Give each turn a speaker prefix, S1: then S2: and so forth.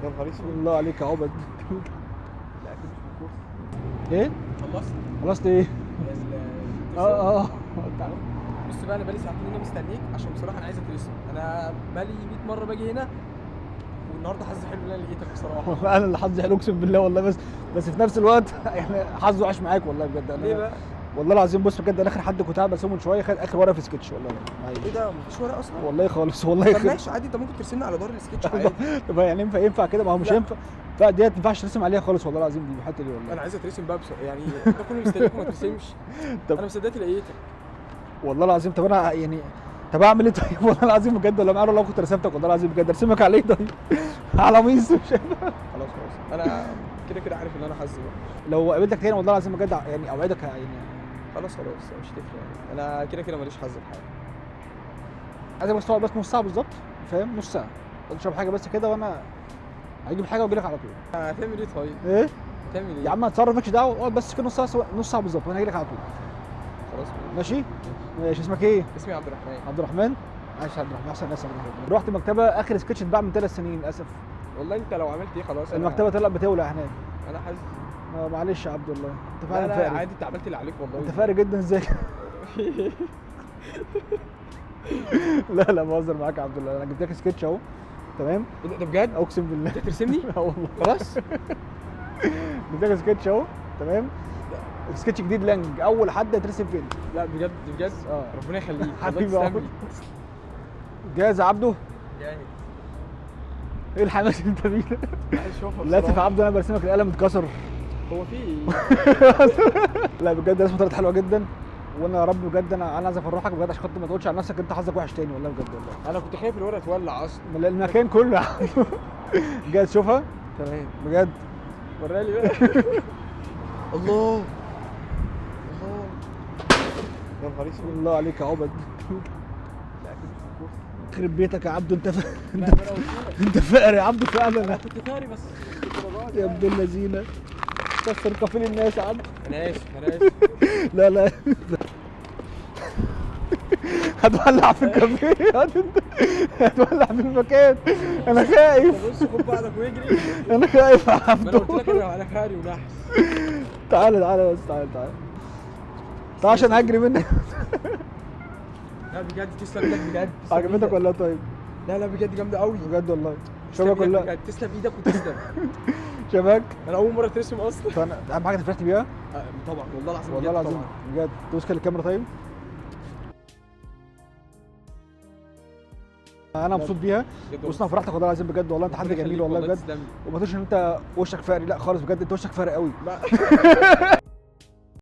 S1: يا نهار اسود.
S2: الله عليك يا عبد.
S1: لا اكيد مش من الكورس.
S2: ايه؟
S1: خلصت؟
S2: خلصت ايه؟ اه
S1: بص بقى، انا بقالي ساعتين هنا مستنيك عشان بصراحه انا عايز اترسم. انا بقالي 100 مره باجي هنا، والنهارده حظي حلو ان انا لقيتك بصراحه.
S2: والله انا اللي حظي حلو اقسم بالله والله، بس في نفس الوقت يعني حظه عاش معاك والله بجد. انا
S1: ليه بقى؟
S2: والله العظيم بص بجد، انا اخر حد كنت قاعد برسمه من شويه خد اخر ورقه في سكتش والله.
S1: ايه ده؟ مفيش ورق اصلا؟
S2: والله خالص والله.
S1: طب ماشي عادي، انت ممكن ترسمني على ظهر السكتش عادي.
S2: طب يعني ينفع كده؟ ما هو مش
S1: لا.
S2: ينفع. لا ديت ما ينفعش ترسم عليها خالص والله العظيم، دي الحته دي والله.
S1: انا عايز اترسم بقى يعني انت كل مستنيك وما ترسمش.
S2: طب
S1: انا مصدقت لقيتك.
S2: والله العظيم. طب انا يعني طب اعمل ايه طيب؟ والله العظيم بجد ولا معايا، لو كنت رسمتك والله العظيم بجد ارسمك على ايه طيب؟ على ميس مش
S1: خلاص انا كده عارف ان انا حظي وحش.
S2: لو قابلتك تاني والله العظيم بجد يعني اوعدك يعني.
S1: خلاص مش تفرق يعني. انا كده ماليش حظ في حاجه.
S2: عايزك بس تقعد بس نص ساعه بالظبط، فاهم؟ نص ساعه تشرب حاجه بس كده، وانا هجيب حاجه واجي لك على طول.
S1: هتعمل ايه طيب؟
S2: ايه
S1: هتعمل ايه؟
S2: يا عم هتصرف مالكش دعوه، اقعد بس كده نص ساعه بالظبط وانا هاجي لك على طول.
S1: خلاص
S2: ماشي ماشي. اسمك ايه؟
S1: اسمي عبد الرحمن.
S2: عبد الرحمن. عايش عبد الرحمن، احسن ناس. عبد الرحمن. رحت مكتبه اخر سكتش اتباع من 3 سنين للاسف.
S1: والله انت لو عملت ايه خلاص
S2: المكتبه طلعت بتولع هناك.
S1: انا حاسس.
S2: معلش يا عبد الله، انت
S1: لا
S2: فعلا
S1: لا
S2: فارق.
S1: عادي، انت عملت اللي عليك والله.
S2: انت فارق جدا ازاي؟ لا بهزر معاك يا عبد الله، انا جبت لك سكتش اهو. تمام؟
S1: ده بجد؟
S2: اقسم بالله.
S1: انت هترسمني؟
S2: اه والله.
S1: خلاص؟
S2: جبت لك سكتش اهو. تمام؟ سكتش جديد لانج، اول حد هترسم فين؟
S1: لا بجد بجد.
S2: اه
S1: ربنا يخليك.
S2: حبيبي
S1: والله
S2: يا
S1: تسلم
S2: عبد.
S1: لي.
S2: جاهز يا عبده؟
S1: جاهز.
S2: ايه الحماس اللي انت فيه ده؟
S1: عايز اشوفها
S2: للاسف يا
S1: بصراحة.
S2: عبده انا برسمك القلم اتكسر.
S1: هو في ايه؟
S2: لا بجد رسمه طلعت حلوه جدا، وانا يا رب بجد انا عايز افرحك بجد، عشان خاطر ما تقولش على نفسك انت حظك وحش تاني والله بجد والله.
S1: انا كنت خايف الورقه تولع اصلا.
S2: المكان كله يا عم. جاي تشوفها؟
S1: تمام.
S2: بجد.
S1: وريها لي بقى. الله. يا نهار اسود.
S2: الله عليك يا عبد.
S1: لا اكيد مش من الكورس.
S2: يخرب بيتك يا عبده، انت
S1: لا انا قلت لك.
S2: انت فقر يا عبده فعلا.
S1: انا كنت فاري بس مش الدرجات
S2: يا ابن اللذينه كسر كفيل الناس يا عبده.
S1: انا اسف.
S2: لا هتولع في الكافيه. هتولع في المكان. انا خايف.
S1: بص خد بعضك واجري.
S2: انا خايف يا
S1: ما انا قلت لك
S2: عبده.
S1: انا فاري ونحس.
S2: تعالى بس تعالى عشان هجري منك.
S1: لا بجد تسلم ايدك بجد. تسلم
S2: عجبتك
S1: إيدك.
S2: ولا طيب؟
S1: لا بجد جامده قوي.
S2: بجد والله.
S1: تسلم
S2: شبك
S1: إيدك
S2: ولا
S1: بجد. تسلم ايدك وتسلم.
S2: شبك؟
S1: انا اول مره ترسم اصلا.
S2: فانا اهم حاجه فرحت بيها
S1: طبعا والله العظيم.
S2: والله
S1: بجد
S2: العظيم
S1: طبعا.
S2: بجد. تمسك الكاميرا طيب؟ انا مبسوط بيها.
S1: بجد
S2: بص انا فرحتك والله العظيم بجد والله، انت حد
S1: ربنا
S2: جميل
S1: يخليك
S2: والله بجد.
S1: تسلم لي.
S2: وما تقولش ان انت وشك فقري، لا خالص بجد، انت وشك فقري قوي.
S1: لا